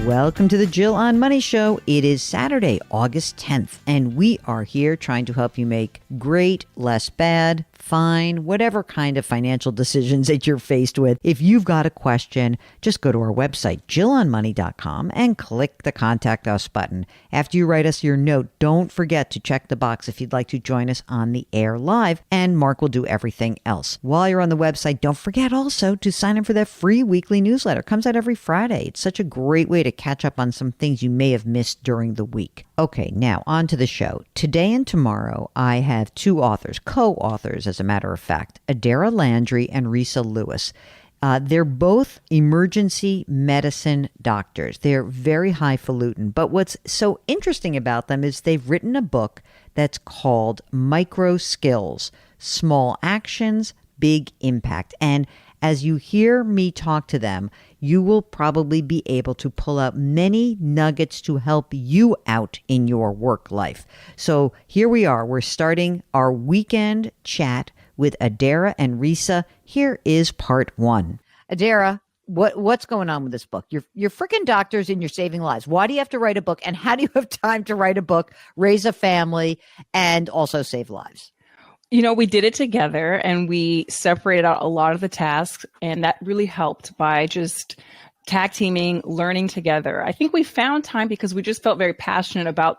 Welcome to the Jill on Money Show. It is Saturday, August 10th, and we are here trying to help you make great, less bad, fine, whatever kind of financial decisions that you're faced with. If you've got a question, just go to our website, jillonmoney.com, and click the Contact Us button. After you write us your note, don't forget to check the box if you'd like to join us on the air live, and Mark will do everything else. While you're on the website, don't forget also to sign up for that free weekly newsletter. It comes out every Friday. It's such a great way to catch up on some things you may have missed during the week. Okay, now on to the show. Today and tomorrow, I have two authors, co-authors, as a matter of fact, Adaira Landry and Resa Lewis. They're both emergency medicine doctors. They're very highfalutin. But what's so interesting about them is they've written a book that's called MicroSkills, Small Actions, Big Impact. And as you hear me talk to them, you will probably be able to pull out many nuggets to help you out in your work life. So here we are. We're starting our weekend chat with Adaira and Resa. Here is part one. Adaira, what's going on with this book? You're freaking doctors and you're saving lives. Why do you have to write a book? And how do you have time to write a book, raise a family, and also save lives? You know, we did it together and we separated out a lot of the tasks, and that really helped by just tag teaming, learning together. I think we found time because we just felt very passionate about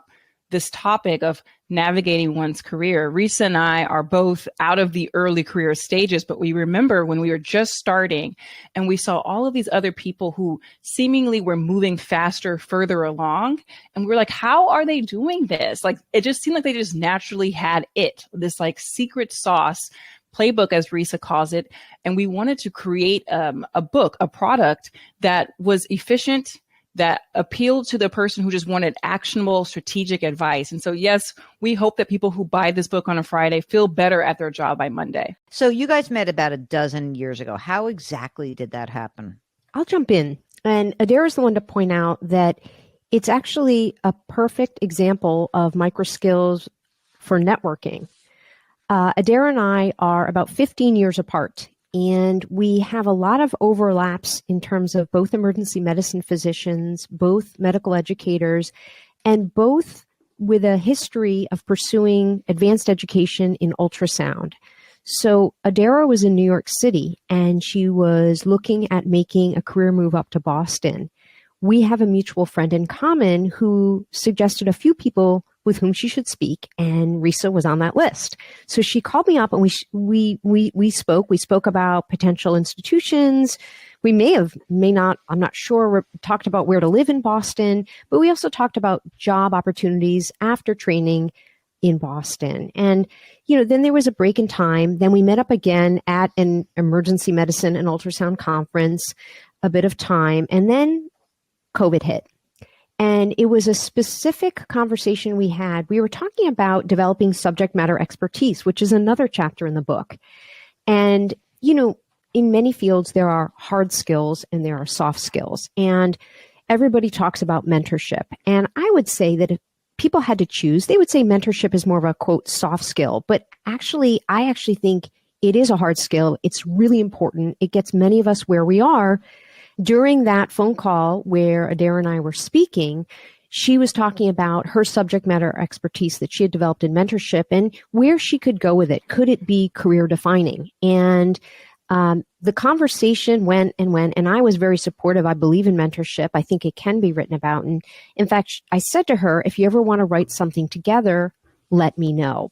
this topic of navigating one's career. Resa and I are both out of the early career stages, but we remember when we were just starting and we saw all of these other people who seemingly were moving faster, further along. And we were like, how are they doing this? Like, it just seemed like they just naturally had this like secret sauce playbook, as Resa calls it. And we wanted to create a book, a product that was efficient, that appealed to the person who just wanted actionable strategic advice. And so, yes, we hope that people who buy this book on a Friday feel better at their job by Monday. So you guys met about a dozen years ago. How exactly did that happen? I'll jump in. And Adaira is the one to point out that it's actually a perfect example of MicroSkills for networking. Adaira and I are about 15 years apart. And we have a lot of overlaps in terms of both emergency medicine physicians, both medical educators, and both with a history of pursuing advanced education in ultrasound. So Adaira was in New York City, and she was looking at making a career move up to Boston. We have a mutual friend in common who suggested a few people with whom she should speak, and Resa was on that list. So she called me up and we spoke. We spoke about potential institutions. We may not, I'm not sure. We talked about where to live in Boston, but we also talked about job opportunities after training in Boston. And, then there was a break in time. Then we met up again at an emergency medicine and ultrasound conference, a bit of time, and then COVID hit. And it was a specific conversation we had. We were talking about developing subject matter expertise, which is another chapter in the book. And, in many fields, there are hard skills and there are soft skills. And everybody talks about mentorship. And I would say that if people had to choose, they would say mentorship is more of a, quote, soft skill. But I actually think it is a hard skill. It's really important. It gets many of us where we are. During that phone call where Adaira and I were speaking, she was talking about her subject matter expertise that she had developed in mentorship and where she could go with it. Could it be career defining? And the conversation went, and I was very supportive. I believe in mentorship. I think it can be written about. And in fact, I said to her, if you ever want to write something together, let me know.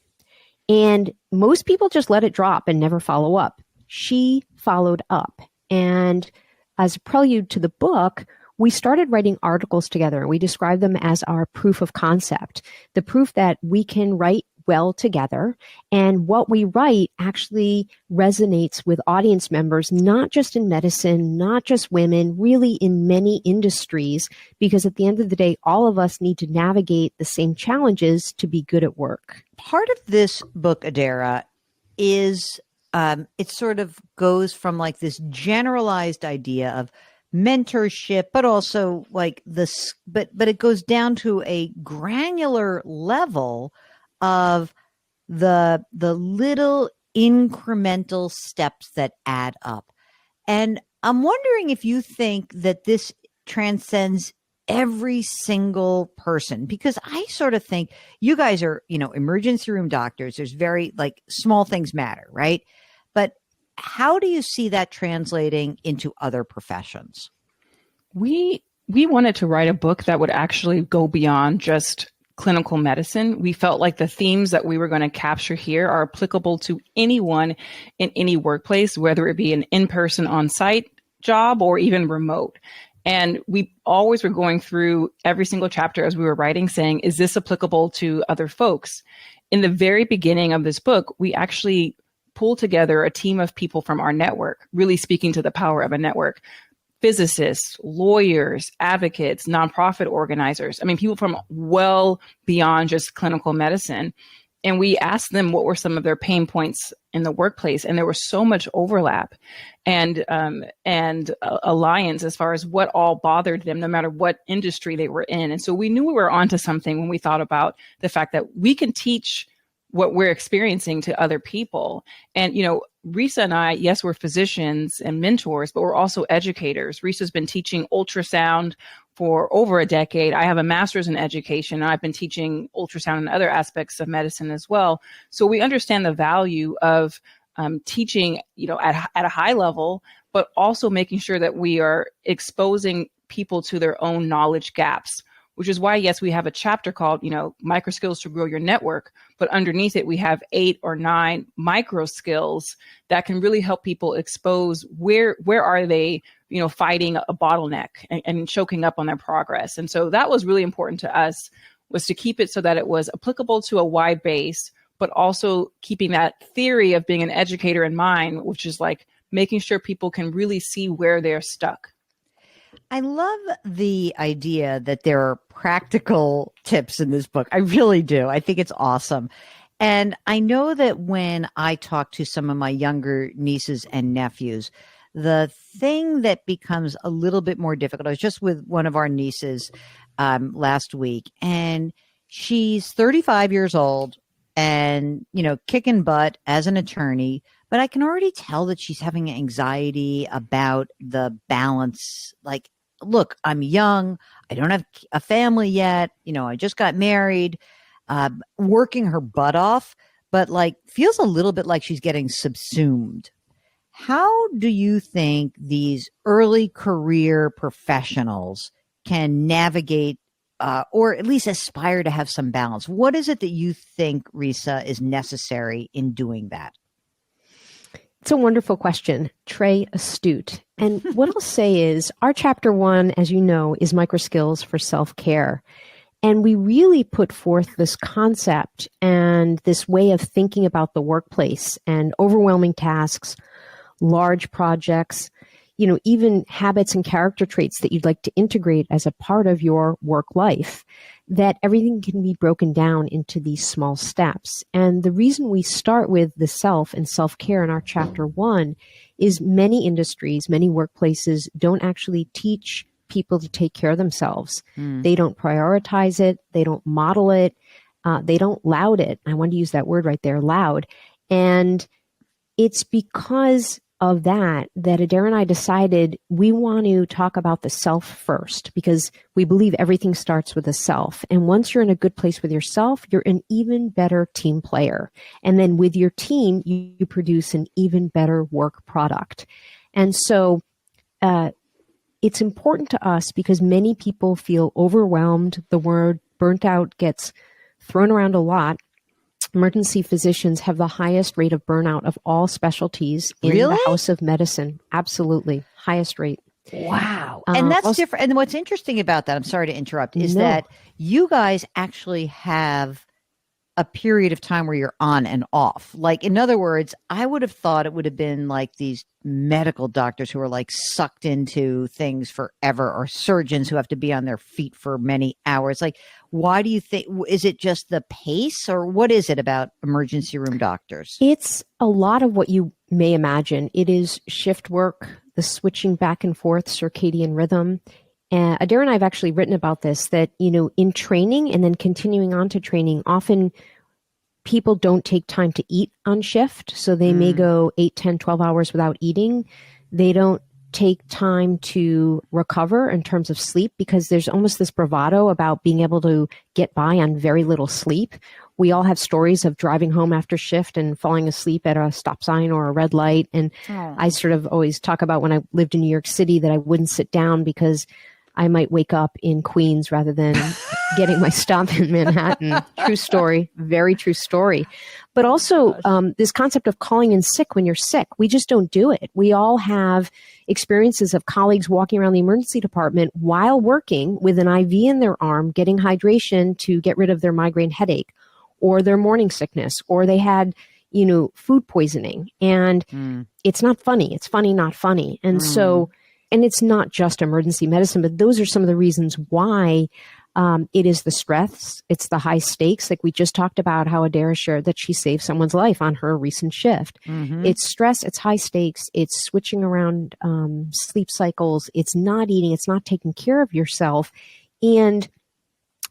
And most people just let it drop and never follow up. She followed up. And as a prelude to the book, we started writing articles together, and we described them as our proof of concept, the proof that we can write well together, and what we write actually resonates with audience members, not just in medicine, not just women, really in many industries, because at the end of the day, all of us need to navigate the same challenges to be good at work. Part of this book, Adaira, is it sort of goes from like this generalized idea of mentorship, but also like this, but it goes down to a granular level of the little incremental steps that add up. And I'm wondering if you think that this transcends every single person? Because I sort of think you guys are, emergency room doctors. There's very like small things matter, right? But how do you see that translating into other professions? We wanted to write a book that would actually go beyond just clinical medicine. We felt like the themes that we were going to capture here are applicable to anyone in any workplace, whether it be an in-person on-site job or even remote. And we always were going through every single chapter as we were writing, saying, is this applicable to other folks? In the very beginning of this book, we actually pulled together a team of people from our network, really speaking to the power of a network. Physicists, lawyers, advocates, nonprofit organizers. I mean, people from well beyond just clinical medicine. And we asked them what were some of their pain points in the workplace. And there was so much overlap and alliance as far as what all bothered them, no matter what industry they were in. And so we knew we were onto something when we thought about the fact that we can teach what we're experiencing to other people. And, Resa and I, yes, we're physicians and mentors, but we're also educators. Resa's been teaching ultrasound for over a decade. I have a master's in education, and I've been teaching ultrasound and other aspects of medicine as well. So we understand the value of teaching, at a high level, but also making sure that we are exposing people to their own knowledge gaps, which is why, yes, we have a chapter called, MicroSkills to Grow Your Network, but underneath it, we have 8 or 9 micro skills that can really help people expose where are they, fighting a bottleneck and choking up on their progress. And so that was really important to us, was to keep it so that it was applicable to a wide base, but also keeping that theory of being an educator in mind, which is like making sure people can really see where they're stuck. I love the idea that there are practical tips in this book. I really do. I think it's awesome. And I know that when I talk to some of my younger nieces and nephews, the thing that becomes a little bit more difficult, I was just with one of our nieces last week, and she's 35 years old and, kicking butt as an attorney. But I can already tell that she's having anxiety about the balance. Like, look, I'm young. I don't have a family yet. I just got married, working her butt off, but feels a little bit like she's getting subsumed. How do you think these early career professionals can navigate or at least aspire to have some balance? What is it that you think, Resa, is necessary in doing that? It's a wonderful question. Trey, astute. And what I'll say is our chapter 1, as you know, is MicroSkills for self-care. And we really put forth this concept and this way of thinking about the workplace and overwhelming tasks, large projects, even habits and character traits that you'd like to integrate as a part of your work life, that everything can be broken down into these small steps. And the reason we start with the self and self-care in our chapter 1 is many industries, many workplaces don't actually teach people to take care of themselves. They don't prioritize it. They don't model it. They don't loud it. I want to use that word right there, loud. And it's because of that Adaira and I decided we want to talk about the self first, because we believe everything starts with the self. And once you're in a good place with yourself, you're an even better team player. And then with your team, you produce an even better work product. And so it's important to us because many people feel overwhelmed. The word burnt out gets thrown around a lot. Emergency physicians have the highest rate of burnout of all specialties in the House of Medicine. Absolutely. Highest rate. Wow. And that's different. And what's interesting about that, I'm sorry to interrupt, is that you guys actually have a period of time where you're on and off. Like, in other words, I would have thought it would have been like these medical doctors who are sucked into things forever, or surgeons who have to be on their feet for many hours. Why do you think, is it just the pace, or what is it about emergency room doctors? It's a lot of what you may imagine. It is shift work, the switching back and forth, circadian rhythm. Adaira and I have actually written about this, that, in training and then continuing on to training, often people don't take time to eat on shift. So they may go 8, 10, 12 hours without eating. They don't take time to recover in terms of sleep, because there's almost this bravado about being able to get by on very little sleep. We all have stories of driving home after shift and falling asleep at a stop sign or a red light. And I sort of always talk about when I lived in New York City that I wouldn't sit down because I might wake up in Queens rather than getting my stop in Manhattan. True story. Very true story. But also this concept of calling in sick when you're sick. We just don't do it. We all have experiences of colleagues walking around the emergency department while working with an IV in their arm, getting hydration to get rid of their migraine headache or their morning sickness, or they had, food poisoning. And it's not funny. It's funny, not funny. And so, and it's not just emergency medicine, but those are some of the reasons why it is the stress. It's the high stakes. Like we just talked about how Adaira shared that she saved someone's life on her recent shift. It's stress. It's high stakes. It's switching around sleep cycles. It's not eating. It's not taking care of yourself. And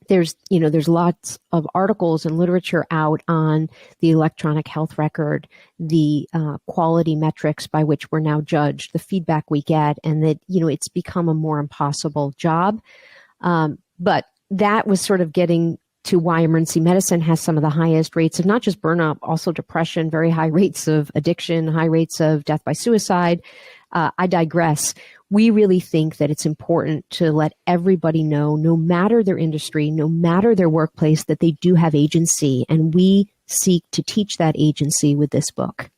there's lots of articles and literature out on the electronic health record, the quality metrics by which we're now judged, the feedback we get, and that, it's become a more impossible job. But that was sort of getting to why emergency medicine has some of the highest rates of not just burnout, also depression, very high rates of addiction, high rates of death by suicide. I digress. We really think that it's important to let everybody know, no matter their industry, no matter their workplace, that they do have agency. And we seek to teach that agency with this book.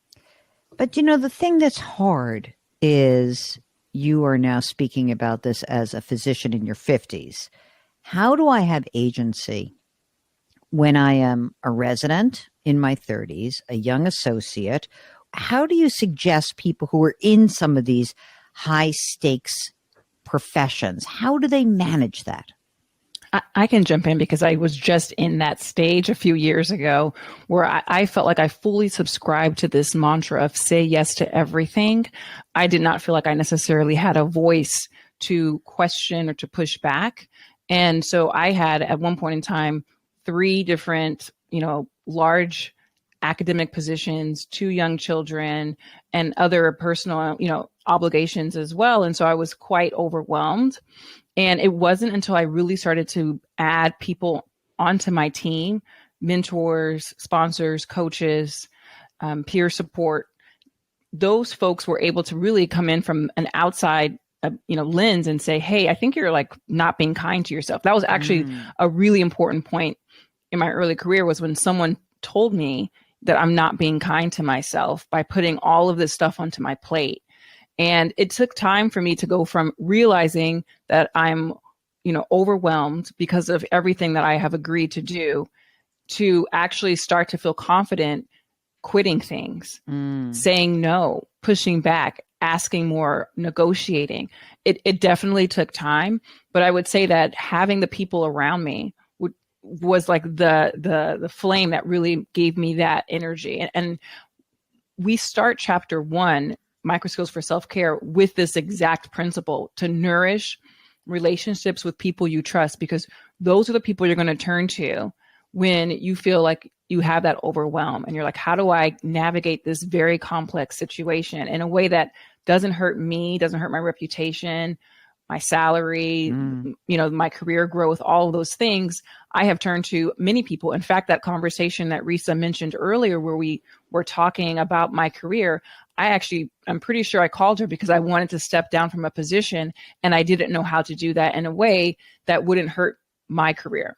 But, the thing that's hard is you are now speaking about this as a physician in your 50s. How do I have agency when I am a resident in my 30s, a young associate? How do you suggest people who are in some of these high stakes professions, how do they manage that? I can jump in because I was just in that stage a few years ago where I felt like I fully subscribed to this mantra of say yes to everything. I did not feel like I necessarily had a voice to question or to push back. And so I had at one point in time 3 different, large academic positions, 2 young children, and other personal, obligations as well. And so I was quite overwhelmed. And it wasn't until I really started to add people onto my team, mentors, sponsors, coaches, peer support. Those folks were able to really come in from an outside lens and say, hey, I think you're like not being kind to yourself. That was actually a really important point in my early career, was when someone told me that I'm not being kind to myself by putting all of this stuff onto my plate. And it took time for me to go from realizing that I'm, overwhelmed because of everything that I have agreed to do, to actually start to feel confident quitting things, saying no, pushing back, asking more, negotiating. It definitely took time, but I would say that having the people around me was like the flame that really gave me that energy. And we start chapter 1, MicroSkills for Self-Care, with this exact principle: to nourish relationships with people you trust, because those are the people you're going to turn to when you feel like you have that overwhelm and you're like, how do I navigate this very complex situation in a way that doesn't hurt me, doesn't hurt my reputation, my salary, my career growth, all of those things. I have turned to many people. In fact, that conversation that Resa mentioned earlier, where we were talking about my career, I'm pretty sure I called her because I wanted to step down from a position and I didn't know how to do that in a way that wouldn't hurt my career.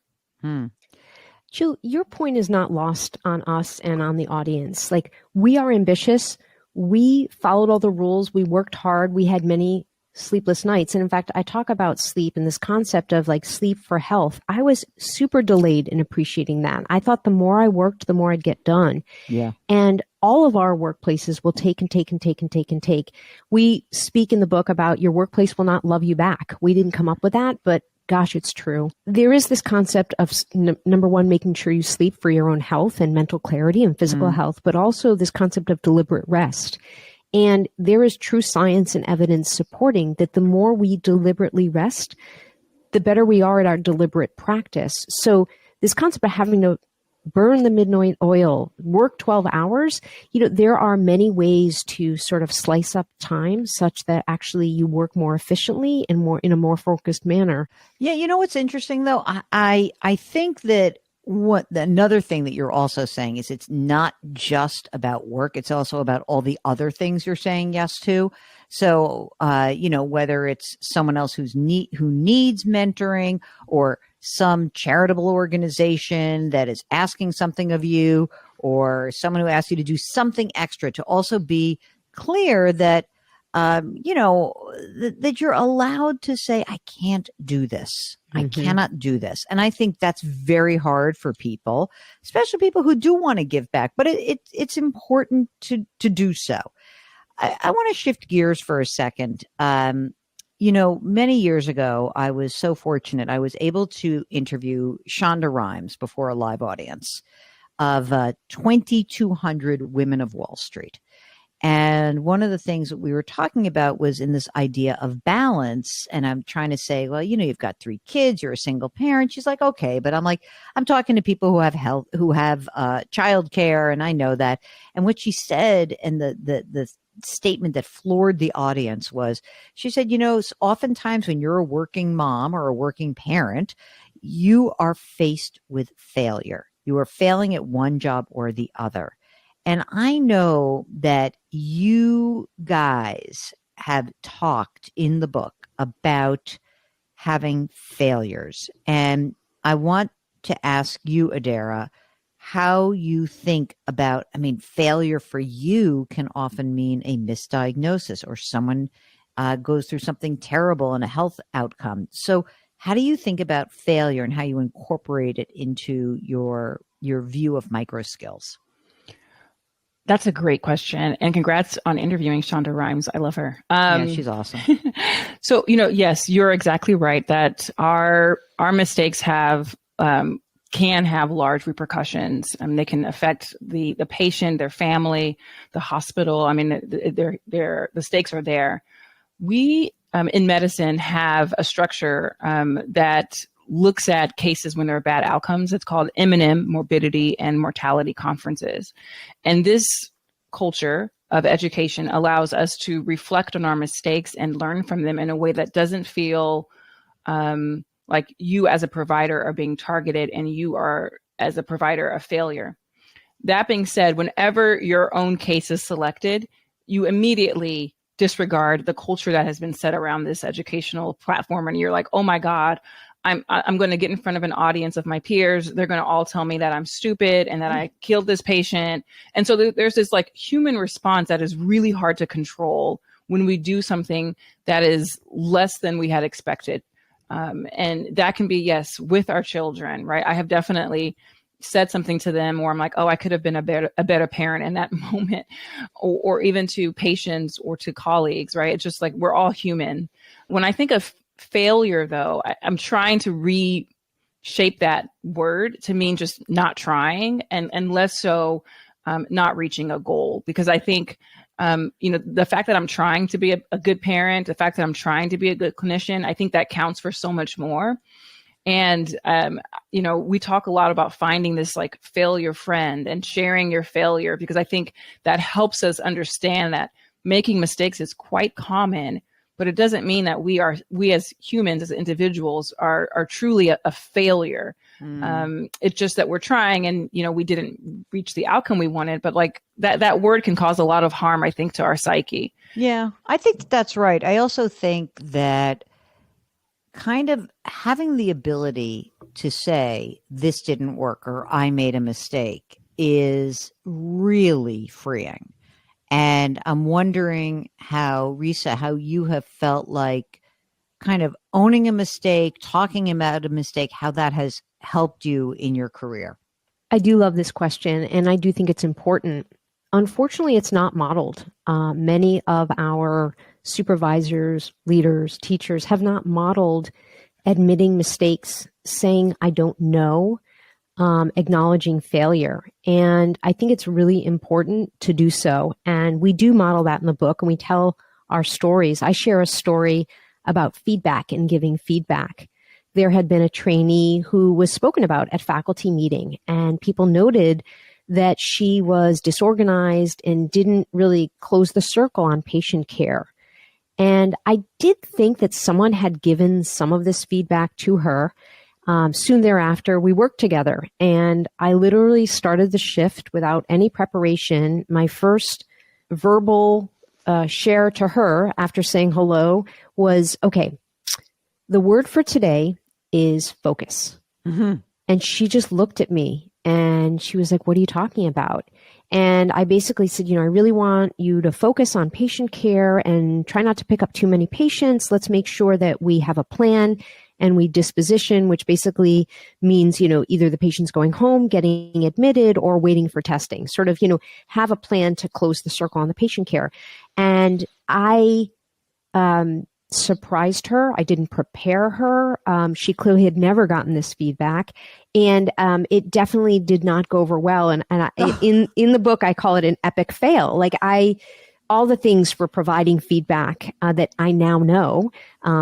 Jill, your point is not lost on us and on the audience. Like, we are ambitious. We followed all the rules. We worked hard. We had many sleepless nights. And in fact, I talk about sleep and this concept of like sleep for health. I was super delayed in appreciating that. I thought the more I worked, the more I'd get done. Yeah. And all of our workplaces will take and take and take and take and take. We speak in the book about your workplace will not love you back. We didn't come up with that, but gosh, it's true. There is this concept of number one, making sure you sleep for your own health and mental clarity and physical health, but also this concept of deliberate rest. And there is true science and evidence supporting that the more we deliberately rest, the better we are at our deliberate practice. So this concept of having to burn the midnight oil, work 12 hours. There are many ways to sort of slice up time such that actually you work more efficiently and more in a more focused manner. Yeah, you know what's interesting though? I think that another thing that you're also saying is it's not just about work, it's also about all the other things you're saying yes to. So whether it's someone else who needs mentoring, or some charitable organization that is asking something of you, or someone who asks you to do something extra, to also be clear that that you're allowed to say, I can't do this. I cannot do this. And I think that's very hard for people, especially people who do want to give back, but it's important to do so. I want to shift gears for a second. Many years ago, I was so fortunate. I was able to interview Shonda Rhimes before a live audience of 2,200 women of Wall Street. And one of the things that we were talking about was in this idea of balance. And I'm trying to say, well, you've got 3 kids, you're a single parent. She's like, okay. But I'm like, I'm talking to people who have health, who have childcare, and I know that. And what she said, and the statement that floored the audience was, she said, oftentimes when you're a working mom or a working parent, you are faced with failure. You are failing at one job or the other. And I know that you guys have talked in the book about having failures. And I want to ask you, Adaira, how you think about, failure for you can often mean a misdiagnosis, or someone goes through something terrible and a health outcome. So how do you think about failure and how you incorporate it into your view of MicroSkills? That's a great question. And congrats on interviewing Shonda Rhimes. I love her. Yeah, she's awesome. So, yes, you're exactly right that our mistakes can have large repercussions. They can affect the patient, their family, the hospital. The stakes are there. We, in medicine, have a structure that looks at cases when there are bad outcomes. It's called M&M, Morbidity and Mortality Conferences. And this culture of education allows us to reflect on our mistakes and learn from them in a way that doesn't feel like you as a provider are being targeted and you are, as a provider, a failure. That being said, whenever your own case is selected, you immediately disregard the culture that has been set around this educational platform. And you're like, oh my God, I'm going to get in front of an audience of my peers. They're going to all tell me that I'm stupid and that I killed this patient. And so there's this like human response that is really hard to control when we do something that is less than we had expected. And that can be, yes, with our children, right? I have definitely said something to them where I'm like, oh, I could have been a better parent in that moment, or even to patients or to colleagues, right? It's just like, we're all human. When I think of failure, though, I'm trying to reshape that word to mean just not trying, and less so not reaching a goal. Because I think, the fact that I'm trying to be a good parent, the fact that I'm trying to be a good clinician, I think that counts for so much more. And, we talk a lot about finding this like failure friend and sharing your failure, because I think that helps us understand that making mistakes is quite common. But it doesn't mean that we as humans, as individuals, are truly a failure. It's just that we're trying, and we didn't reach the outcome we wanted. But like that word can cause a lot of harm, I think, to our psyche. Yeah, I think that's right. I also think that kind of having the ability to say this didn't work or I made a mistake is really freeing. And I'm wondering how, Resa, how you have felt like kind of owning a mistake, talking about a mistake, how that has helped you in your career. I do love this question, and I do think it's important. Unfortunately, it's not modeled. Many of our supervisors, leaders, teachers have not modeled admitting mistakes, saying, I don't know, acknowledging failure. And I think it's really important to do so. And we do model that in the book, and we tell our stories. I share a story about feedback and giving feedback. there had been a trainee who was spoken about at faculty meeting, and people noted that she was disorganized and didn't really close the circle on patient care. And I did think that someone had given some of this feedback to her. Soon thereafter, we worked together, and I literally started the shift without any preparation. My first verbal share to her after saying hello was, okay, the word for today is focus. Mm-hmm. And she just looked at me and she was like, what are you talking about? And I basically said, I really want you to focus on patient care and try not to pick up too many patients. Let's make sure that we have a plan and we disposition, which basically means, either the patient's going home, getting admitted, or waiting for testing. Sort of, have a plan to close the circle on the patient care. And I surprised her. I didn't prepare her. She clearly had never gotten this feedback, and it definitely did not go over well. And in the book, I call it an epic fail. All the things for providing feedback that I now know,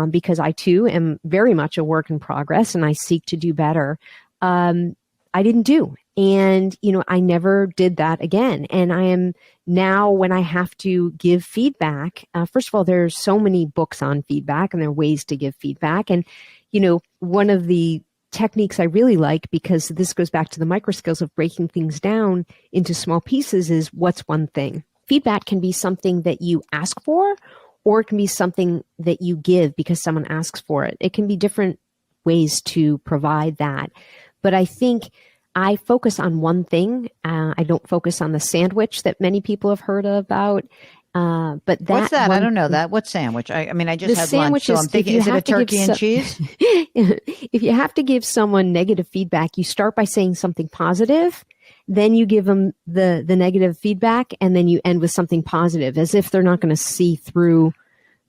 because I too am very much a work in progress and I seek to do better. I didn't do. And, I never did that again. And I am now, when I have to give feedback, first of all, there's so many books on feedback and there are ways to give feedback. And, one of the techniques I really like, because this goes back to the MicroSkills of breaking things down into small pieces, is what's one thing. Feedback can be something that you ask for, or it can be something that you give because someone asks for it. It can be different ways to provide that. But I think I focus on one thing. I don't focus on the sandwich that many people have heard about. But that, what's that? I don't know that. What sandwich? I just had lunch, so I'm thinking, is it a turkey and cheese? If you have to give someone negative feedback, you start by saying something positive. Then you give them the negative feedback, and then you end with something positive, as if they're not going to see through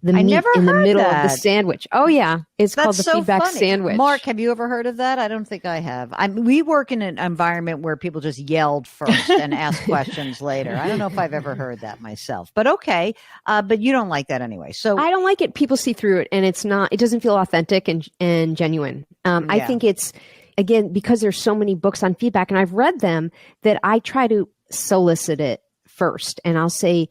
the meat in the middle of the sandwich. Oh, yeah. It's called the feedback sandwich. Mark, have you ever heard of that? I don't think I have. We work in an environment where people just yelled first and asked questions later. I don't know if I've ever heard that myself, but okay. But you don't like that anyway. So I don't like it. People see through it, and it doesn't feel authentic and genuine. I think it's, again, because there's so many books on feedback, and I've read them, that I try to solicit it first. And I'll say,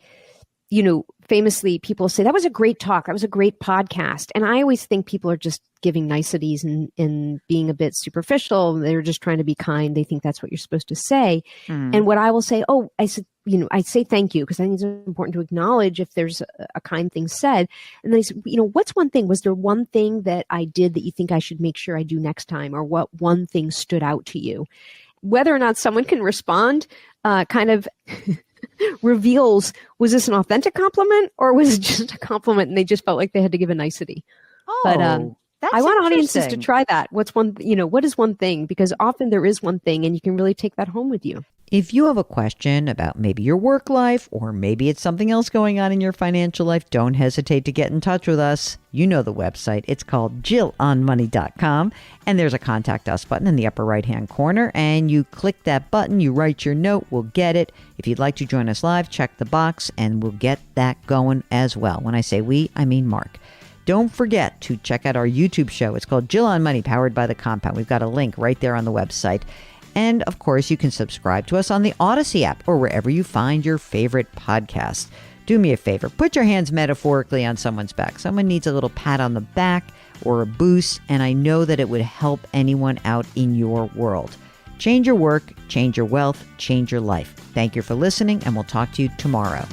famously, people say, that was a great talk. That was a great podcast. And I always think people are just giving niceties and being a bit superficial. They're just trying to be kind. They think that's what you're supposed to say. And what I will say, I say thank you, because I think it's important to acknowledge if there's a kind thing said. And then I say, what's one thing? Was there one thing that I did that you think I should make sure I do next time? Or what one thing stood out to you? Whether or not someone can respond kind of reveals, was this an authentic compliment, or was it just a compliment and they just felt like they had to give a nicety? But I want audiences to try that. What's one, what is one thing? Because often there is one thing and you can really take that home with you. If you have a question about maybe your work life, or maybe it's something else going on in your financial life, don't hesitate to get in touch with us. You know the website. It's called JillOnMoney.com, and there's a contact us button in the upper right-hand corner, and you click that button, you write your note, we'll get it. If you'd like to join us live, check the box, and we'll get that going as well. When I say we, I mean Mark. Don't forget to check out our YouTube show. It's called Jill on Money, powered by the Compound. We've got a link right there on the website. And, of course, you can subscribe to us on the Odyssey app or wherever you find your favorite podcasts. Do me a favor. Put your hands metaphorically on someone's back. Someone needs a little pat on the back or a boost, and I know that it would help anyone out in your world. Change your work, change your wealth, change your life. Thank you for listening, and we'll talk to you tomorrow.